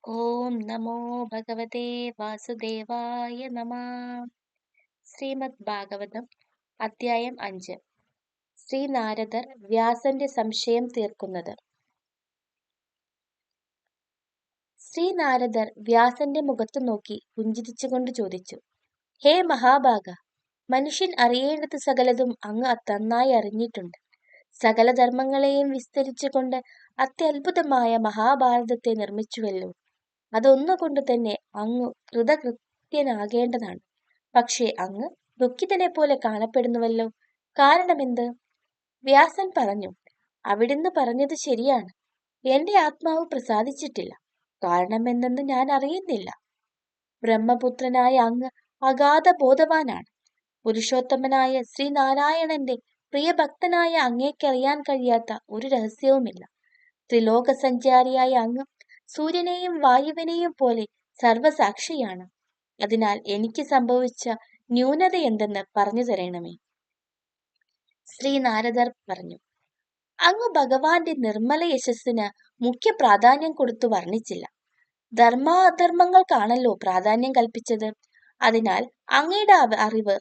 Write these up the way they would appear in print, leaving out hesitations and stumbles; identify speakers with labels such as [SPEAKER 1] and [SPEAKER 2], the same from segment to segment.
[SPEAKER 1] ഓം നമോ ഭഗവതേ വാസുദേവായ നമ. ശ്രീമദ് ഭാഗവതം അധ്യായം 5. ശ്രീ നാരദർ വ്യാസന്റെ സംശയം തീർക്കുന്നത്. ശ്രീ നാരദർ വ്യാസന്റെ മുഖത്തു നോക്കി പുഞ്ചിരിച്ചുകൊണ്ട് ചോദിച്ചു: ഹേ മഹാഭാഗ, മനുഷ്യൻ അറിയേണ്ടത് സകലതും അങ്ങ് നന്നായി അറിഞ്ഞിട്ടുണ്ട്. സകല ധർമ്മങ്ങളെയും വിസ്തരിച്ചുകൊണ്ട് അത്യത്ഭുതമായ മഹാഭാരതത്തെ നിർമ്മിച്ചുവല്ലോ. അതൊന്നുകൊണ്ട് തന്നെ അങ്ങ് കൃതകൃത്യനാകേണ്ടതാണ്. പക്ഷേ അങ്ങ് ദുഃഖിതനെ പോലെ കാണപ്പെടുന്നുവല്ലോ. കാരണമെന്ത്? വ്യാസൻ പറഞ്ഞു: അവിടുന്ന് പറഞ്ഞത് ശരിയാണ്. എന്റെ ആത്മാവ് പ്രസാദിച്ചിട്ടില്ല. കാരണമെന്തെന്ന് ഞാൻ അറിയുന്നില്ല. ബ്രഹ്മപുത്രനായ അങ്ങ് അഗാധ ബോധവാനാണ്. പുരുഷോത്തമനായ ശ്രീനാരായണന്റെ പ്രിയഭക്തനായ അങ്ങേക്കറിയാൻ കഴിയാത്ത ഒരു രഹസ്യവുമില്ല. ത്രിലോക സഞ്ചാരിയായ അങ്ങ് സൂര്യനെയും വായുവിനെയും പോലെ സർവസാക്ഷിയാണ്. അതിനാൽ എനിക്ക് സംഭവിച്ച ന്യൂനത എന്തെന്ന് പറഞ്ഞു തരണമേ. ശ്രീ നാരദർ പറഞ്ഞു: അങ്ങ് ഭഗവാന്റെ നിർമ്മല യശസ്സിന് മുഖ്യ പ്രാധാന്യം കൊടുത്തു വർണ്ണിച്ചില്ല. ധർമാധർമ്മങ്ങൾക്കാണല്ലോ പ്രാധാന്യം കൽപ്പിച്ചത്. അതിനാൽ അങ്ങയുടെ അറിവ്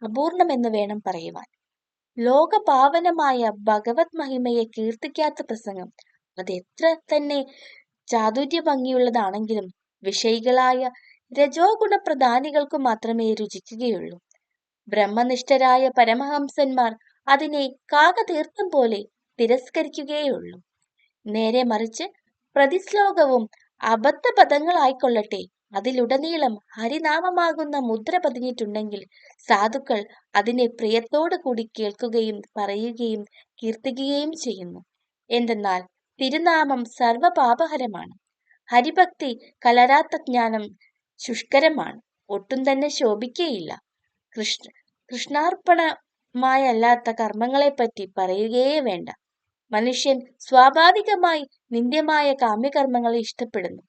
[SPEAKER 1] അപൂർണമെന്ന് വേണം പറയുവാൻ. ലോകപാവനമായ ഭഗവത് മഹിമയെ കീർത്തിക്കാത്ത പ്രസംഗം അതെത്ര തന്നെ ചാതുര്യ ഭംഗിയുള്ളതാണെങ്കിലും വിഷയികളായ രജോ ഗുണപ്രധാനികൾക്കു മാത്രമേ രുചിക്കുകയുള്ളൂ. ബ്രഹ്മനിഷ്ഠരായ പരമഹംസന്മാർ അതിനെ കാകതീർത്ഥം പോലെ തിരസ്കരിക്കുകയുള്ളൂ. നേരെ മറിച്ച് പ്രതിശ്ലോകവും അബദ്ധപദങ്ങളായിക്കൊള്ളട്ടെ, അതിലുടനീളം ഹരിനാമമാകുന്ന മുദ്ര പതിഞ്ഞിട്ടുണ്ടെങ്കിൽ സാധുക്കൾ അതിനെ പ്രിയത്തോടു കൂടി കേൾക്കുകയും പറയുകയും കീർത്തിക്കുകയും ചെയ്യുന്നു. എന്തെന്നാൽ തിരുനാമം സർവപാപഹരമാണ്. ഹരിഭക്തി കലരാത്ത ജ്ഞാനം ശുഷ്കരമാണ്, ഒട്ടും തന്നെ ശോഭിക്കയില്ല. കൃഷ്ണാർപ്പണമായല്ലാത്ത കർമ്മങ്ങളെപ്പറ്റി പറയുകയേ വേണ്ട. മനുഷ്യൻ സ്വാഭാവികമായി നിന്ദ്യമായ കാമ്യകർമ്മങ്ങളെ ഇഷ്ടപ്പെടുന്നു.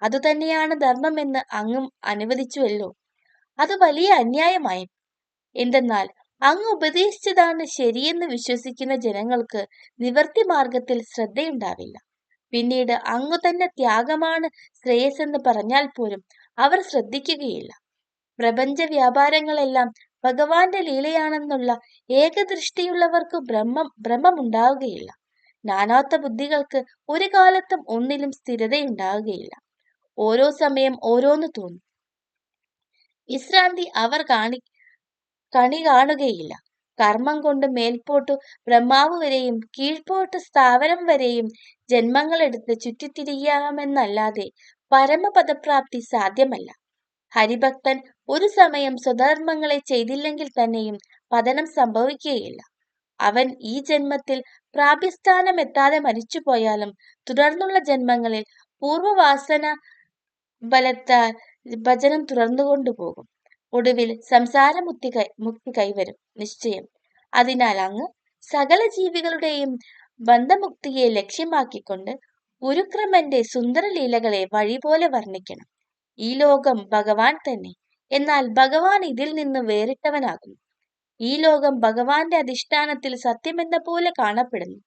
[SPEAKER 1] അതുതന്നെയാണ് ധർമ്മമെന്ന് അങ്ങും അനുവദിച്ചുവല്ലോ. അത് വലിയ അന്യായമായി. എന്തെന്നാൽ അങ്ങ് ഉപദേശിച്ചതാണ് ശരിയെന്ന് വിശ്വസിക്കുന്ന ജനങ്ങൾക്ക് നിവർത്തി മാർഗത്തിൽ ശ്രദ്ധയുണ്ടാവില്ല. പിന്നീട് അങ്ങു തന്നെ ത്യാഗമാണ് ശ്രേയസ്സെന്ന് പറഞ്ഞാൽ പോലും അവർ ശ്രദ്ധിക്കുകയില്ല. പ്രപഞ്ച വ്യാപാരങ്ങളെല്ലാം ഭഗവാന്റെ ലീലയാണെന്നുള്ള ഏകദൃഷ്ടിയുള്ളവർക്ക് ഭ്രമമുണ്ടാവുകയില്ല. നാനാത്വ ബുദ്ധികൾക്ക് ഒരു കാലത്തും ഒന്നിലും സ്ഥിരതയുണ്ടാവുകയില്ല. ഓരോ സമയം ഓരോന്ന് തോന്നും. വിശ്രാന്തി അവർ കണി കാണുകയില്ല. കർമ്മം കൊണ്ട് മേൽപോട്ടു ബ്രഹ്മാവ് വരെയും കീഴ്പോട്ട് സ്ഥാവരം വരെയും ജന്മങ്ങളെടുത്ത് ചുറ്റിത്തിരിയാമെന്നല്ലാതെ പരമപദപ്രാപ്തി സാധ്യമല്ല. ഹരിഭക്തൻ ഒരു സമയം സ്വധർമ്മങ്ങളെ ചെയ്തില്ലെങ്കിൽ തന്നെയും പതനം സംഭവിക്കുകയില്ല. അവൻ ഈ ജന്മത്തിൽ പ്രാപ്യസ്ഥാനം എത്താതെ മരിച്ചുപോയാലും തുടർന്നുള്ള ജന്മങ്ങളിൽ പൂർവവാസന ബലത്താൽ ഭജനം തുടർന്നുകൊണ്ടുപോകും. ഒടുവിൽ മുക്തി കൈവരും നിശ്ചയം. അതിനാൽ അങ്ങ് സകല ജീവികളുടെയും ബന്ധമുക്തിയെ ലക്ഷ്യമാക്കിക്കൊണ്ട് ഗുരുക്രമന്റെ സുന്ദരലീലകളെ വഴിപോലെ വർണ്ണിക്കണം. ഈ ലോകം ഭഗവാൻ തന്നെ, എന്നാൽ ഭഗവാൻ ഇതിൽ നിന്ന് വേറിട്ടവനാകുന്നു. ഈ ലോകം ഭഗവാന്റെ അധിഷ്ഠാനത്തിൽ സത്യമെന്ന പോലെ കാണപ്പെടുന്നു.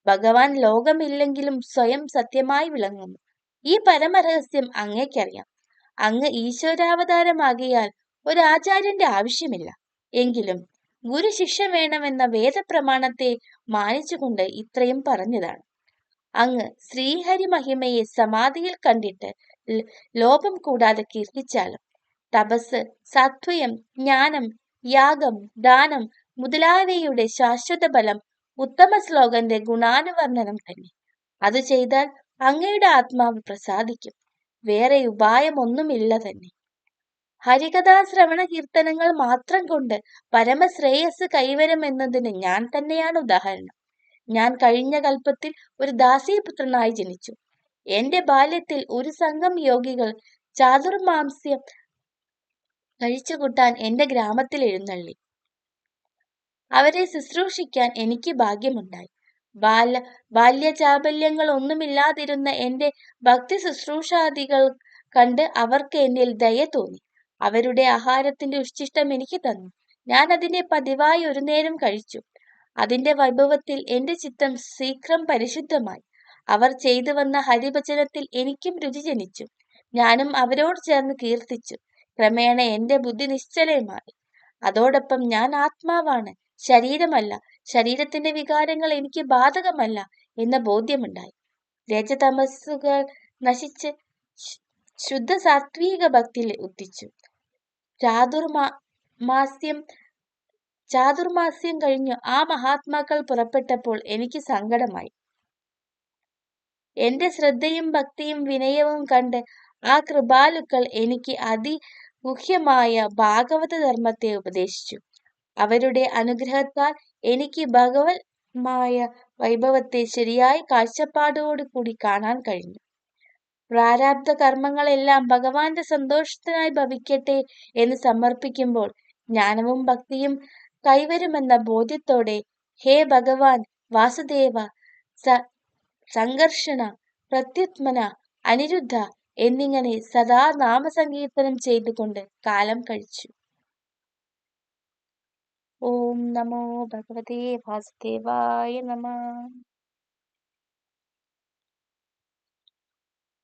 [SPEAKER 1] ഭഗവാൻ ലോകമില്ലെങ്കിലും സ്വയം സത്യമായി വിളങ്ങുന്നു. ഈ പരമരഹസ്യം അങ്ങേക്കറിയാം. അങ്ങ് ഈശ്വരാവതാരമാകിയാൽ ഒരാചാര്യന്റെ ആവശ്യമില്ല. എങ്കിലും ഗുരു ശിക്ഷ വേണമെന്ന വേദപ്രമാണത്തെ മാനിച്ചുകൊണ്ട് ഇത്രയും പറഞ്ഞതാണ്. അങ്ങ് ശ്രീഹരി മഹിമയെ സമാധിയിൽ കണ്ടിട്ട് ലോപം കൂടാതെ കീർത്തിച്ചാലും തപസ്, സാത്വയം, ജ്ഞാനം, യാഗം, ദാനം മുതലായവയുടെ ശാശ്വത ബലം ഉത്തമ ശ്ലോകന്റെ ഗുണാനുവർണനം തന്നെ. അത് ചെയ്താൽ അങ്ങയുടെ ആത്മാവ് പ്രസാദിക്കും. വേറെ ഉപായമൊന്നുമില്ല തന്നെ. ഹരികഥാ ശ്രവണ കീർത്തനങ്ങൾ മാത്രം കൊണ്ട് പരമശ്രേയസ് കൈവരുമെന്നതിന് ഞാൻ തന്നെയാണ് ഉദാഹരണം. ഞാൻ കഴിഞ്ഞ കൽപ്പത്തിൽ ഒരു ദാസീപുത്രനായി ജനിച്ചു. എന്റെ ബാല്യത്തിൽ ഒരു സംഘം യോഗികൾ ചാതുർമാംസ്യം കഴിച്ചുകൂട്ടാൻ എന്റെ ഗ്രാമത്തിൽ എഴുന്നള്ളി. അവരെ ശുശ്രൂഷിക്കാൻ എനിക്ക് ഭാഗ്യമുണ്ടായി. ബാല്യചാബല്യങ്ങൾ ഒന്നുമില്ലാതിരുന്ന എന്റെ ഭക്തി ശുശ്രൂഷാദികൾ കണ്ട് അവർക്ക് എന്നിൽ ദയ തോന്നി. അവരുടെ ആഹാരത്തിന്റെ ഉച്ഛിഷ്ടം എനിക്ക് തന്നു. ഞാൻ അതിനെ പതിവായി ഒരു നേരം കഴിച്ചു. അതിന്റെ വൈഭവത്തിൽ എന്റെ ചിത്തം ശീഘ്രം പരിശുദ്ധമായി. അവർ ചെയ്തു വന്ന ഹരിഭജനത്തിൽ എനിക്കും രുചി ജനിച്ചു. ഞാനും അവരോട് ചേർന്ന് കീർത്തിച്ചു. ക്രമേണ എന്റെ ബുദ്ധി നിശ്ചലമായി. അതോടൊപ്പം ഞാൻ ആത്മാവാണ്, ശരീരമല്ല. ശരീരത്തിന്റെ വികാരങ്ങൾ എനിക്ക് ബാധകമല്ല എന്ന ബോധ്യമുണ്ടായി. രജതമസ്സുകൾ നശിച്ച് ശുദ്ധ സാത്വിക ഭക്തിയിൽ ഉദിച്ചു. ചാതുർമാസ്യം കഴിഞ്ഞു ആ മഹാത്മാക്കൾ പുറപ്പെട്ടപ്പോൾ എനിക്ക് സങ്കടമായി. എന്റെ ശ്രദ്ധയും ഭക്തിയും വിനയവും കണ്ട് ആ കൃപാലുക്കൾ എനിക്ക് അതിഗുഹ്യമായ ഭാഗവത ധർമ്മത്തെ ഉപദേശിച്ചു. അവരുടെ അനുഗ്രഹത്താൽ എനിക്ക് ഭഗവത്മായ വൈഭവത്തെ ശരിയായ കാഴ്ചപ്പാടോടുകൂടി കാണാൻ കഴിഞ്ഞു. പ്രാരാബ്ധ കർമ്മങ്ങളെല്ലാം ഭഗവാന്റെ സന്തോഷത്തിനായി ഭവിക്കട്ടെ എന്ന് സമർപ്പിക്കുമ്പോൾ ജ്ഞാനവും ഭക്തിയും കൈവരുമെന്ന ബോധ്യത്തോടെ ഹേ ഭഗവാൻ വാസുദേവ, സംഘർഷണ, പ്രത്യുത്മന, അനിരുദ്ധ എന്നിങ്ങനെ സദാ നാമസങ്കീർത്തനം ചെയ്തുകൊണ്ട് കാലം കഴിച്ചു. ഓം നമോ ഭഗവതേ വാസുദേവായ നമഃ.